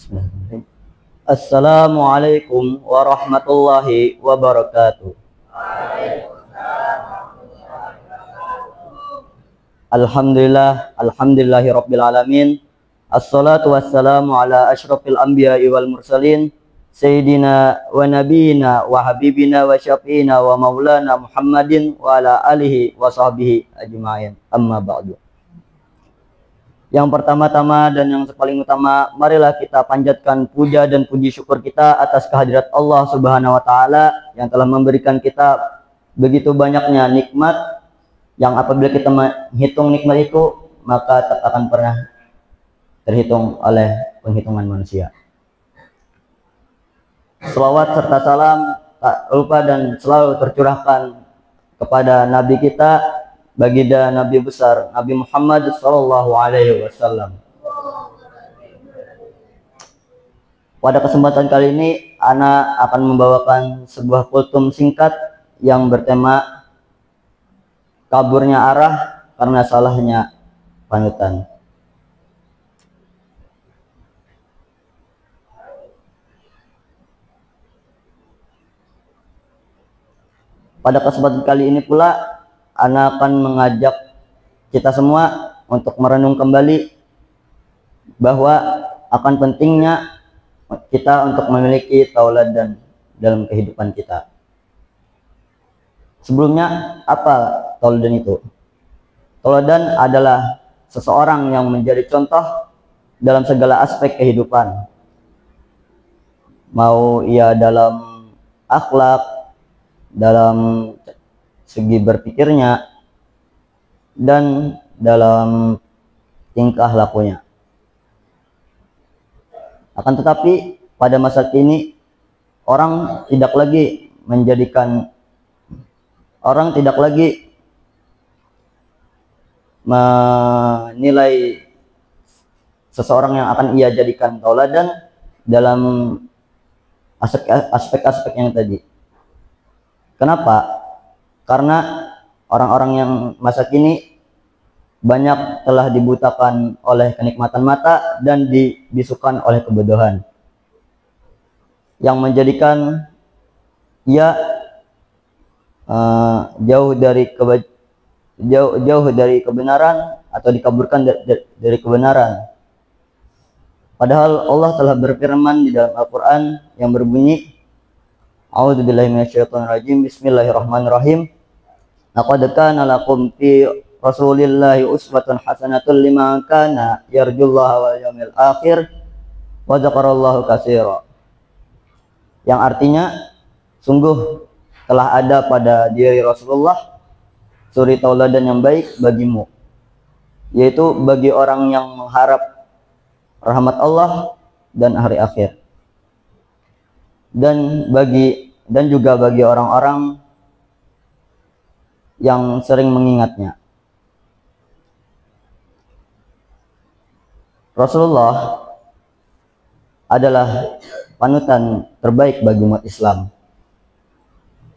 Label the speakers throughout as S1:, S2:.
S1: Bismillahirrahmanirrahim. Assalamualaikum warahmatullahi wabarakatuh. Alhamdulillahi rabbil alamin. Assalatu wassalamu ala asyrafil anbiya'i wal mursalin sayyidina wa nabiyina wa habibina wa syafi'ina wa maulana Muhammadin wa ala alihi wa sahbihi ajma'in. Amma ba'du. Yang pertama-tama dan yang paling utama, marilah kita panjatkan puja dan puji syukur kita atas kehadirat Allah Subhanahu wa taala yang telah memberikan kita begitu banyaknya nikmat yang apabila kita menghitung nikmat itu maka tak akan pernah terhitung oleh penghitungan manusia. Selawat serta salam tak lupa dan selalu tercurahkan kepada Nabi kita, baginda Nabi besar Nabi Muhammad sallallahu alaihi wasallam. Pada kesempatan kali ini ana akan membawakan sebuah kultum singkat yang bertema kaburnya arah karena salahnya panutan. Pada kesempatan kali ini pula ana akan mengajak kita semua untuk merenung kembali bahwa akan pentingnya kita untuk memiliki tauladan dalam kehidupan kita. Sebelumnya, apa tauladan itu? Tauladan adalah seseorang yang menjadi contoh dalam segala aspek kehidupan. Mau ia dalam akhlak, dalam segi berpikirnya, dan dalam tingkah lakunya. Akan tetapi pada masa kini orang tidak lagi menilai seseorang yang akan ia jadikan tauladan dalam aspek-aspek yang tadi. Kenapa? Karena orang-orang yang masa kini banyak telah dibutakan oleh kenikmatan mata dan dibisukan oleh kebodohan, yang menjadikan ia jauh dari kebenaran atau dikaburkan dari kebenaran. Padahal Allah telah berfirman di dalam Al-Quran yang berbunyi, A'udzubillahi minasyaitonirrajim, Bismillahirrahmanirrahim. Laqad kana lakum fi Rasulillahi uswatun hasanatun liman kana yarjullaha wal yawmil akhir wa dzakarallaha katsira. Yang artinya, sungguh telah ada pada diri Rasulullah suri tauladan yang baik bagimu, yaitu bagi orang yang mengharap rahmat Allah dan hari akhir, dan juga bagi orang-orang yang sering mengingatnya. Rasulullah adalah panutan terbaik bagi umat Islam.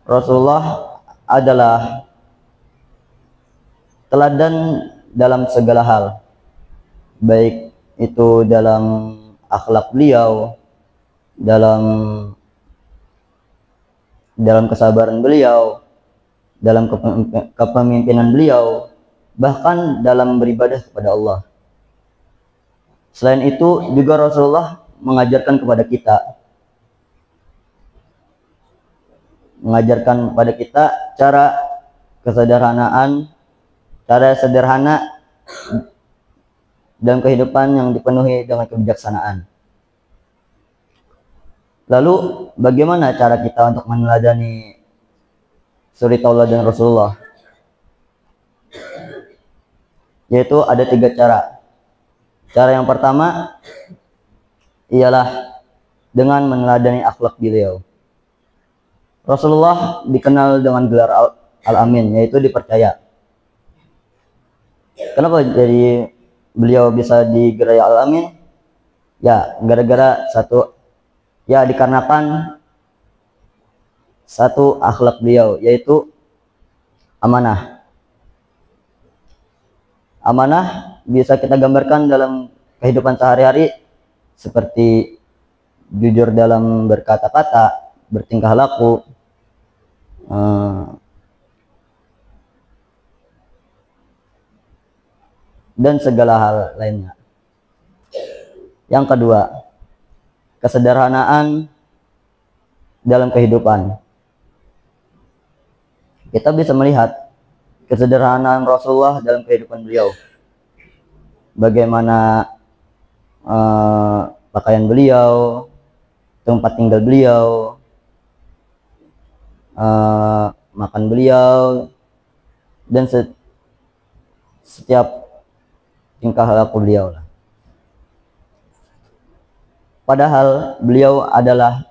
S1: Rasulullah adalah teladan dalam segala hal, baik itu dalam akhlak beliau, dalam kesabaran beliau, dalam kepemimpinan beliau, bahkan dalam beribadah kepada Allah. Selain itu juga Rasulullah mengajarkan kepada kita cara sederhana dan kehidupan yang dipenuhi dengan kebijaksanaan. Lalu bagaimana cara kita untuk meneladani suri tauladan Rasulullah? Yaitu ada 3 cara. Cara yang pertama ialah dengan meneladani akhlak beliau. Rasulullah dikenal dengan gelar Al-Amin, yaitu dipercaya. Kenapa jadi beliau bisa digerai Al-Amin? Ya, dikarenakan satu akhlak beliau, yaitu amanah. Amanah bisa kita gambarkan dalam kehidupan sehari-hari seperti jujur dalam berkata-kata, bertingkah laku, dan segala hal lainnya. Yang kedua, kesederhanaan dalam kehidupan. Kita bisa melihat kesederhanaan Rasulullah dalam kehidupan beliau. Bagaimana pakaian beliau, tempat tinggal beliau, makan beliau, dan setiap tingkah laku beliau. Padahal beliau adalah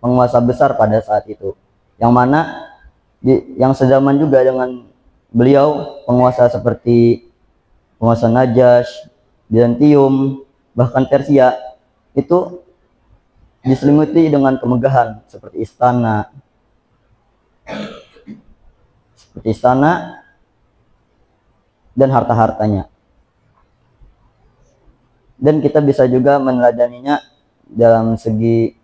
S1: penguasa besar pada saat itu, yang mana yang sezaman juga dengan beliau, penguasa seperti penguasa Najasyi, Bizantium, bahkan Persia, itu diselimuti dengan kemegahan seperti istana dan harta-hartanya. Dan kita bisa juga meneladaninya dalam segi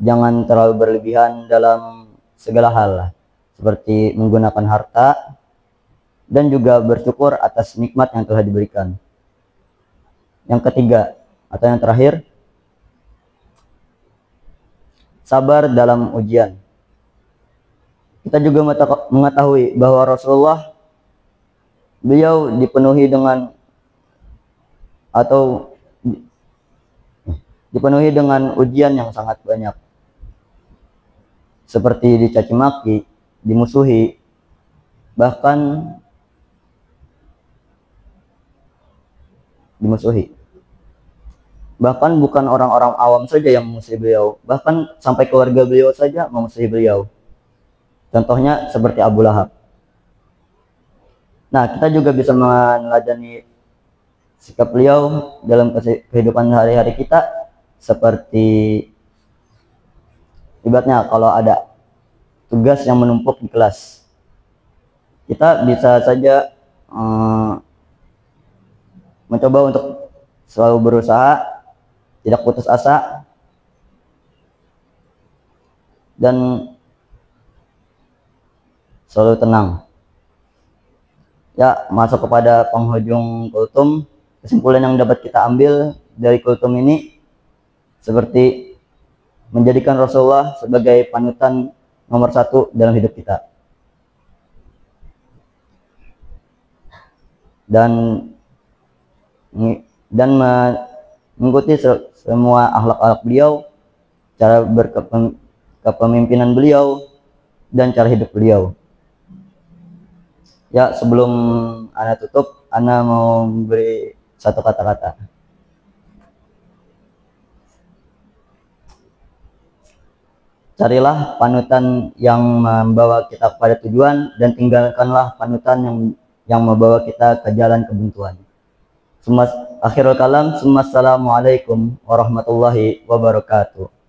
S1: jangan terlalu berlebihan dalam segala hal lah, seperti menggunakan harta dan juga bersyukur atas nikmat yang telah diberikan. Yang ketiga atau yang terakhir, sabar dalam ujian. Kita juga mengetahui bahwa Rasulullah, beliau dipenuhi dengan ujian yang sangat banyak, seperti dicaci maki, dimusuhi, bahkan bukan orang-orang awam saja yang memusuhi beliau, bahkan sampai keluarga beliau saja memusuhi beliau. Contohnya seperti Abu Lahab. Nah, kita juga bisa meneladani sikap beliau dalam kehidupan sehari-hari kita, seperti ibaratnya kalau ada tugas yang menumpuk di kelas, kita bisa saja mencoba untuk selalu berusaha, tidak putus asa, dan selalu tenang. Ya, masuk kepada penghujung kultum, kesimpulan yang dapat kita ambil dari kultum ini seperti menjadikan Rasulullah sebagai panutan nomor 1 dalam hidup kita, dan mengikuti semua akhlak-akhlak beliau, cara berkepemimpinan beliau, dan cara hidup beliau. Ya, sebelum Ana tutup, Ana mau beri satu kata-kata. Carilah panutan yang membawa kita kepada tujuan, dan tinggalkanlah panutan yang membawa kita ke jalan kebuntuan. Akhirul kalam, assalamualaikum warahmatullahi wabarakatuh.